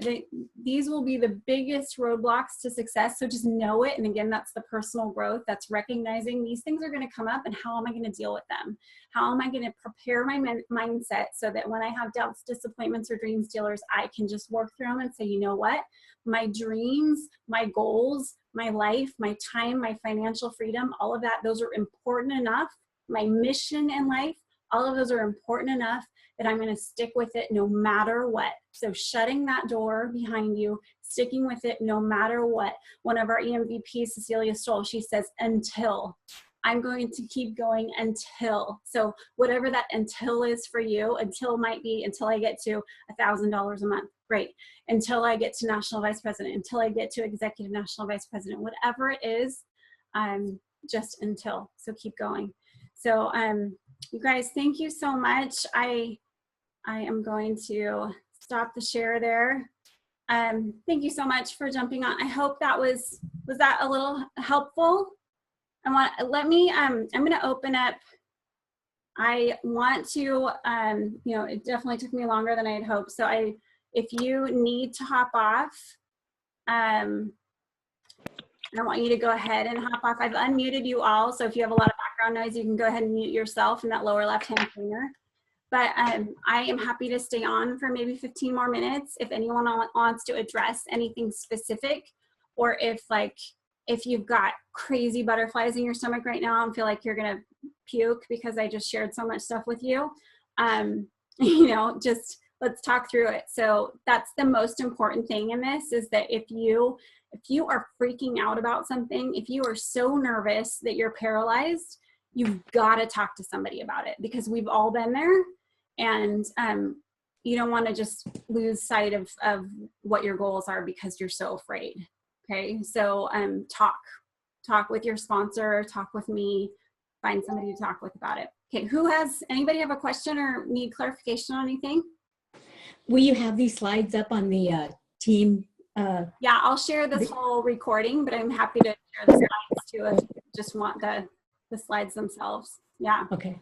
These will be the biggest roadblocks to success. So just know it. And again, that's the personal growth. That's recognizing these things are going to come up, and how am I going to deal with them? How am I going to prepare my mindset so that when I have doubts, disappointments, or dream stealers, I can just work through them and say, you know what? My dreams, my goals, my life, my time, my financial freedom, all of that, those are important enough. My mission in life, all of those are important enough that I'm going to stick with it no matter what. So shutting that door behind you, sticking with it no matter what. One of our EMVPs, Cecilia Stoll, she says, until. I'm going to keep going until. So whatever that until is for you, until might be until I get to $1,000 a month. Great. Until I get to national vice president, until I get to executive national vice president, whatever it is, just until. So keep going. So you guys, thank you so much. I am going to stop the share there. Thank you so much for jumping on. I hope that was that a little helpful? I'm going to open up. I want to, you know, it definitely took me longer than I had hoped. So if you need to hop off, I want you to go ahead and hop off. I've unmuted you all. So if you have a lot of background noise, you can go ahead and mute yourself in that lower left-hand corner. But I am happy to stay on for maybe 15 more minutes if anyone wants to address anything specific, or if you've got crazy butterflies in your stomach right now and feel like you're gonna puke because I just shared so much stuff with you, you know, just let's talk through it. So that's the most important thing in this, is that if you are freaking out about something, if you are so nervous that you're paralyzed, you've got to talk to somebody about it, because we've all been there. And you don't want to just lose sight of what your goals are because you're so afraid. Okay, so talk with your sponsor, talk with me, find somebody to talk with about it. Okay, anybody have a question or need clarification on anything? Will you have these slides up on the team? Yeah, I'll share this whole recording, but I'm happy to share the slides too if you just want the slides themselves. Yeah. Okay.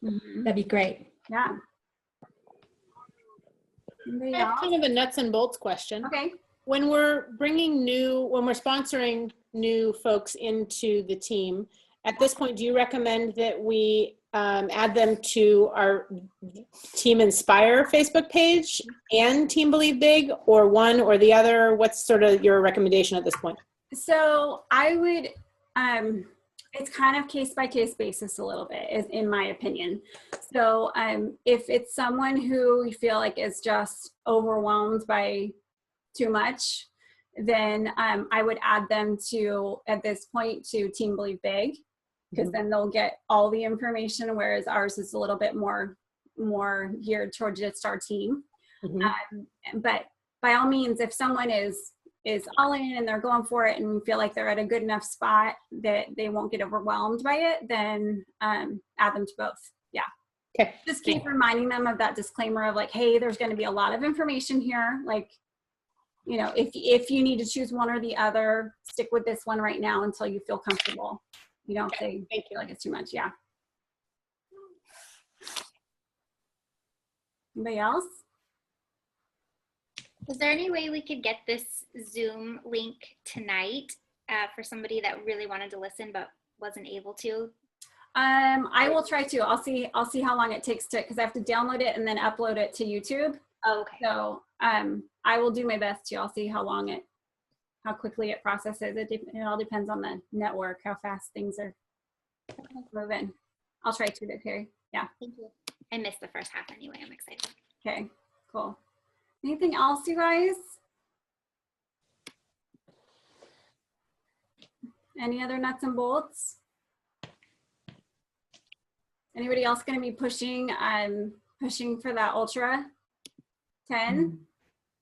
Mm-hmm. That'd be great. Yeah. I have kind of a nuts and bolts question. Okay. When we're sponsoring new folks into the team, at this point, do you recommend that we add them to our Team Inspire Facebook page and Team Believe Big, or one or the other? What's sort of your recommendation at this point? So I would, it's kind of case by case basis a little bit, is in my opinion. So if it's someone who you feel like is just overwhelmed by too much, then I would add them to, at this point, to Team Believe Big, because then they'll get all the information, whereas ours is a little bit more geared towards just our team. But by all means, if someone is all in and they're going for it and we feel like they're at a good enough spot that they won't get overwhelmed by it, then add them to both. Yeah. Okay. Just keep reminding them of that disclaimer of like, hey, there's going to be a lot of information here. Like, you know, if you need to choose one or the other, stick with this one right now until you feel comfortable. You don't say, thank you, like it's too much. Yeah. Anybody else? Is there any way we could get this Zoom link tonight for somebody that really wanted to listen but wasn't able to? I will try to. I'll see how long it takes to, because I have to download it and then upload it to YouTube. Oh, okay. So I will do my best to. I'll see how quickly it processes. It all depends on the network, how fast things are moving. I'll try to, Carrie. Yeah. Thank you. I missed the first half anyway. I'm excited. Okay, cool. Anything else, you guys? Any other nuts and bolts? Anybody else going to be pushing for that Ultra 10?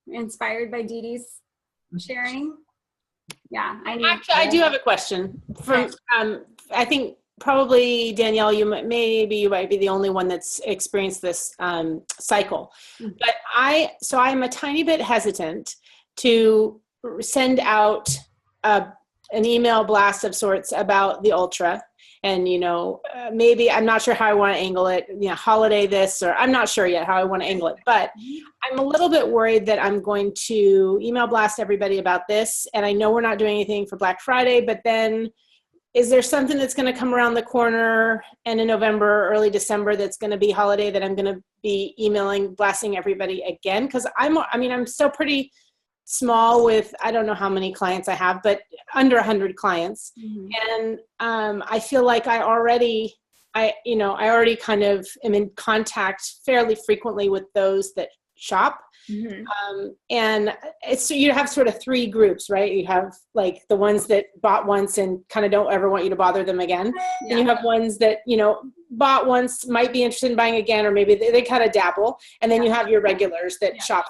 Inspired by Dee Dee's sharing? Yeah, Actually, I do have a question. From I think probably Danielle, you might be the only one that's experienced this cycle. But I'm a tiny bit hesitant to send out an email blast of sorts about the Ultra, and maybe I'm not sure how I want to angle it, holiday this, or I'm not sure yet how I want to angle it, but I'm a little bit worried that I'm going to email blast everybody about this. And I know we're not doing anything for Black Friday, but then is there something that's going to come around the corner and in November, early December, that's going to be holiday that I'm going to be emailing, blasting everybody again? Because I'm still pretty small with, I don't know how many clients I have, but under 100 clients. And I feel like I already kind of am in contact fairly frequently with those that shop. And you have sort of three groups, right? You have like the ones that bought once and kind of don't ever want you to bother them again. And you have ones that, bought once, might be interested in buying again, or maybe they kind of dabble. And then you have your regulars that shop.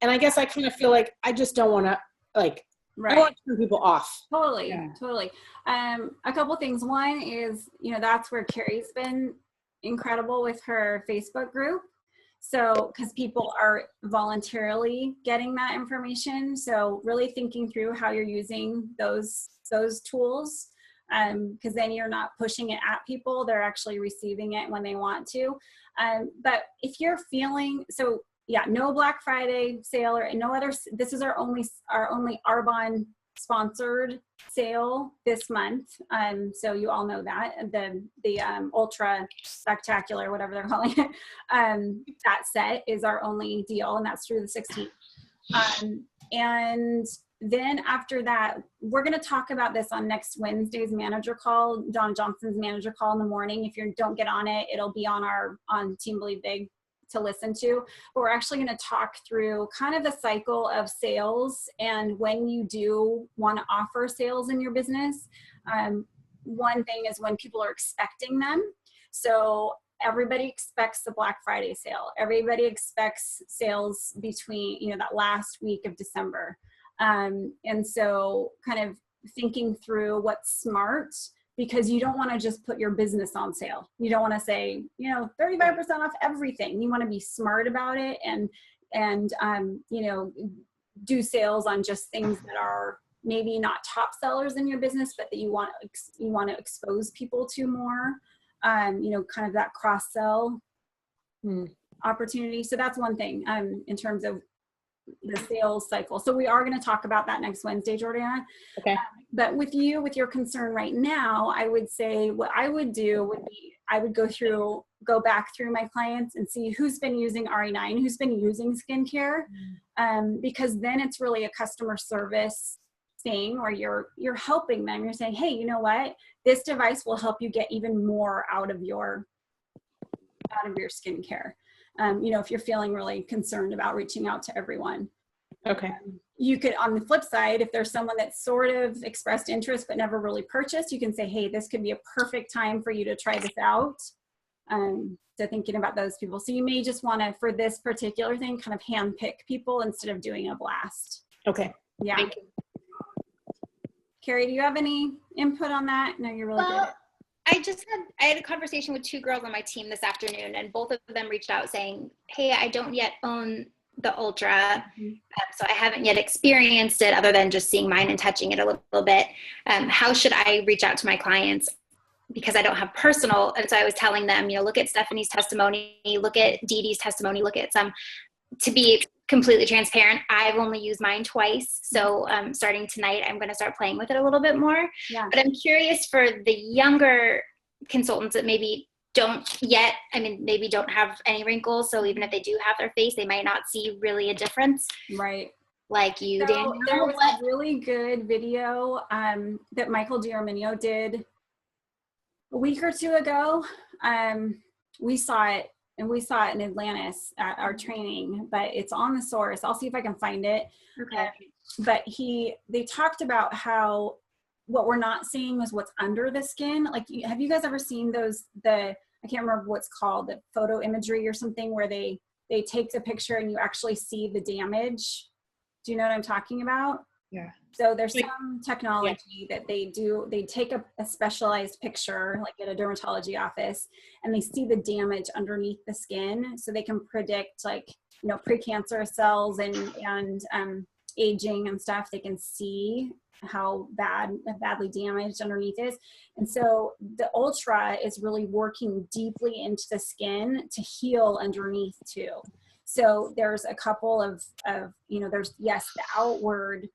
And I guess I kind of feel like I just don't want to I want to turn people off. Totally. A couple things. One is, that's where Carrie's been incredible with her Facebook group. So, because people are voluntarily getting that information. So really thinking through how you're using those tools, because then you're not pushing it at people. They're actually receiving it when they want to. But if you're feeling, no Black Friday sale or no other, this is our only Arbonne sponsored sale this month. So you all know that the ultra spectacular, whatever they're calling it, that set is our only deal, and that's through the 16th. And then after that, we're going to talk about this on next Wednesday's manager call, Don Johnson's manager call in the morning. If you don't get on it, it'll be on Team Believe Big to listen to, but we're actually going to talk through kind of the cycle of sales and when you do want to offer sales in your business. One thing is when people are expecting them. So everybody expects the Black Friday sale. Everybody expects sales between, that last week of December. And so kind of thinking through what's smart, because you don't want to just put your business on sale. You don't want to say, 35% off everything. You want to be smart about it and do sales on just things that are maybe not top sellers in your business, but that you want to expose people to more, kind of that cross sell opportunity. So that's one thing in terms of the sales cycle. So we are going to talk about that next Wednesday, Jordana. Okay. But with your concern right now, I would say what I would do would be, I would go back through my clients and see who's been using RE9, who's been using skincare, because then it's really a customer service thing, or you're helping them. You're saying, hey, you know what? This device will help you get even more out of your skincare. If you're feeling really concerned about reaching out to everyone. Okay. You could, on the flip side, if there's someone that's sort of expressed interest but never really purchased, you can say, hey, this could be a perfect time for you to try this out. So thinking about those people. So you may just want to, for this particular thing, kind of handpick people instead of doing a blast. Okay. Yeah. Thank you. Carrie, do you have any input on that? No, you're really good. I had a conversation with two girls on my team this afternoon, and both of them reached out saying, hey, I don't yet own the Ultra, so I haven't yet experienced it other than just seeing mine and touching it a little bit. How should I reach out to my clients? Because I don't have personal. And so I was telling them, look at Stephanie's testimony, look at Dee Dee's testimony, look at some. To be completely transparent, I've only used mine twice. So starting tonight, I'm going to start playing with it a little bit more. Yeah. But I'm curious for the younger consultants that maybe don't yet, maybe don't have any wrinkles. So even if they do have their face, they might not see really a difference. Right. Like you, So Daniel. there was a really good video that Michael D'Arminio did a week or two ago. We saw it. And we saw it in Atlantis at our training, but it's on the source. I'll see if I can find it. Okay. But they talked about how what we're not seeing was what's under the skin. Like, have you guys ever seen I can't remember what's called, the photo imagery or something, where they take the picture and you actually see the damage? Do you know what I'm talking about? Yeah. So there's some technology that they do. They take a specialized picture, like at a dermatology office, and they see the damage underneath the skin, so they can predict, like, precancerous cells and aging and stuff, they can see how badly damaged underneath is. And so the Ultra is really working deeply into the skin to heal underneath too. So there's a couple of there's, yes, the outward,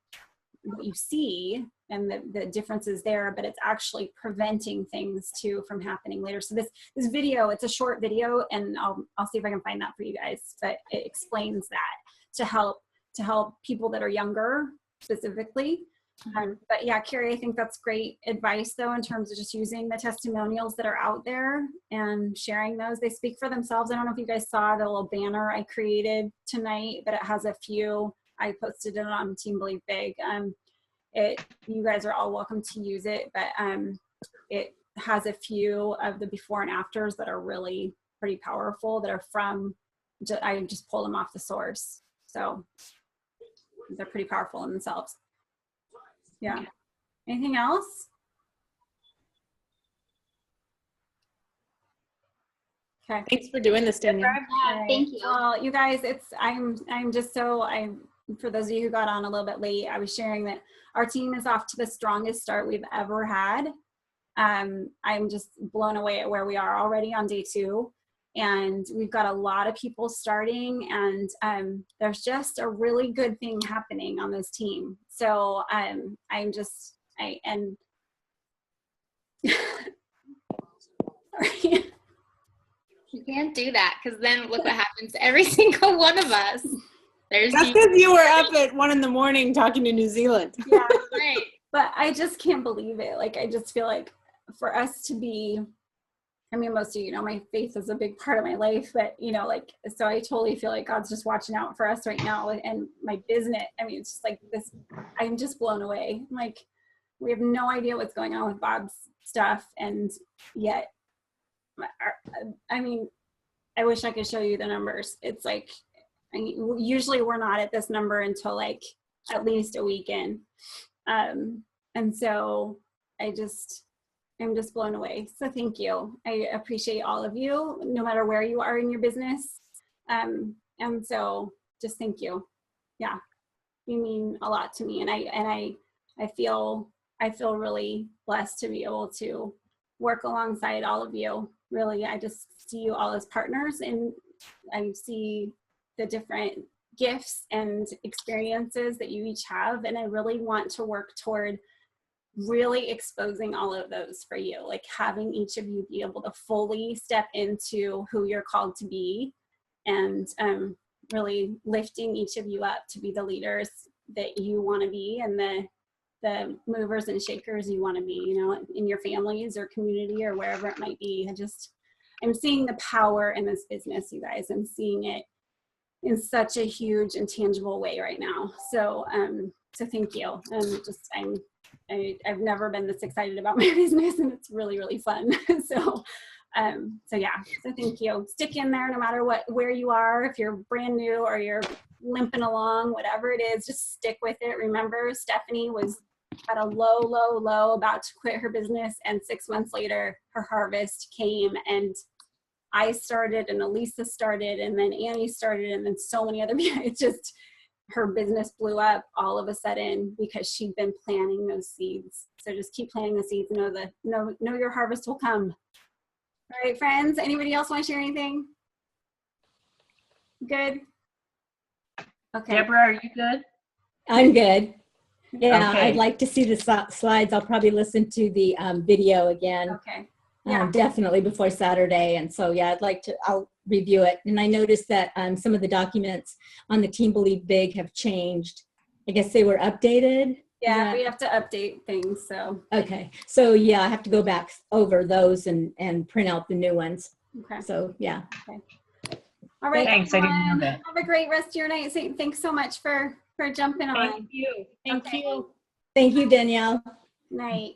what you see and the differences there, but it's actually preventing things too from happening later. So this video, it's a short video, and I'll see if I can find that for you guys, but it explains that to help people that are younger specifically. But yeah, Carrie, I think that's great advice though, in terms of just using the testimonials that are out there and sharing those. They speak for themselves. I don't know if you guys saw the little banner I created tonight, but it has a few. I posted it on Team Believe Big. You guys are all welcome to use it, but it has a few of the before and afters that are really pretty powerful, that are from, I just pulled them off the source. So they're pretty powerful in themselves. Yeah. Anything else? Okay. Thanks for doing this, Danielle. Yeah, thank you. Well, you guys, for those of you who got on a little bit late, I was sharing that our team is off to the strongest start we've ever had. I'm just blown away at where we are already on day 2. And we've got a lot of people starting, and there's just a really good thing happening on this team. So sorry. You can't do that, because then look what happens to every single one of us. That's because you were up at 1 a.m. talking to New Zealand. Yeah, Right. but I just can't believe it. Like, I just feel like for us to be, I mean, most of you know, my faith is a big part of my life, but so I totally feel like God's just watching out for us right now. And my business, I mean, it's just like this, I'm just blown away. Like, we have no idea what's going on with Bob's stuff. And yet, I mean, I wish I could show you the numbers. It's like, usually we're not at this number until like at least a week in. And so I'm just blown away. So thank you. I appreciate all of you, no matter where you are in your business. And so just thank you. Yeah, you mean a lot to me. And I feel really blessed to be able to work alongside all of you. Really, I just see you all as partners, and I see the different gifts and experiences that you each have. And I really want to work toward really exposing all of those for you, like having each of you be able to fully step into who you're called to be, and really lifting each of you up to be the leaders that you want to be, and the movers and shakers you want to be, in your families or community or wherever it might be. I'm seeing the power in this business, you guys. I'm seeing it in such a huge and tangible way right now. So thank you. I've never been this excited about my business, and it's really, really fun. So yeah, so thank you. Stick in there no matter where you are. If you're brand new or you're limping along, whatever it is, just stick with it. Remember, Stephanie was at a low, about to quit her business, and 6 months later, her harvest came, and I started, and Elisa started, and then Annie started, and then so many other people. It's just, her business blew up all of a sudden because she'd been planting those seeds. So just keep planting the seeds. Know your harvest will come. All right, friends. Anybody else want to share anything? Good. Okay. Deborah, are you good? I'm good. Yeah, Okay. I'd like to see the slides. I'll probably listen to the video again. Okay. Yeah. Definitely before Saturday. And so, yeah, I'll review it. And I noticed that some of the documents on the Team Believe Big have changed. I guess they were updated. Yeah, we have to update things, so. Okay. So, yeah, I have to go back over those and print out the new ones. Okay. So, yeah. Okay. All right. Thanks, I didn't know that. Have a great rest of your night. Thanks so much for jumping on. Thank you. Thank Okay. you. Thank you, Danielle. Night.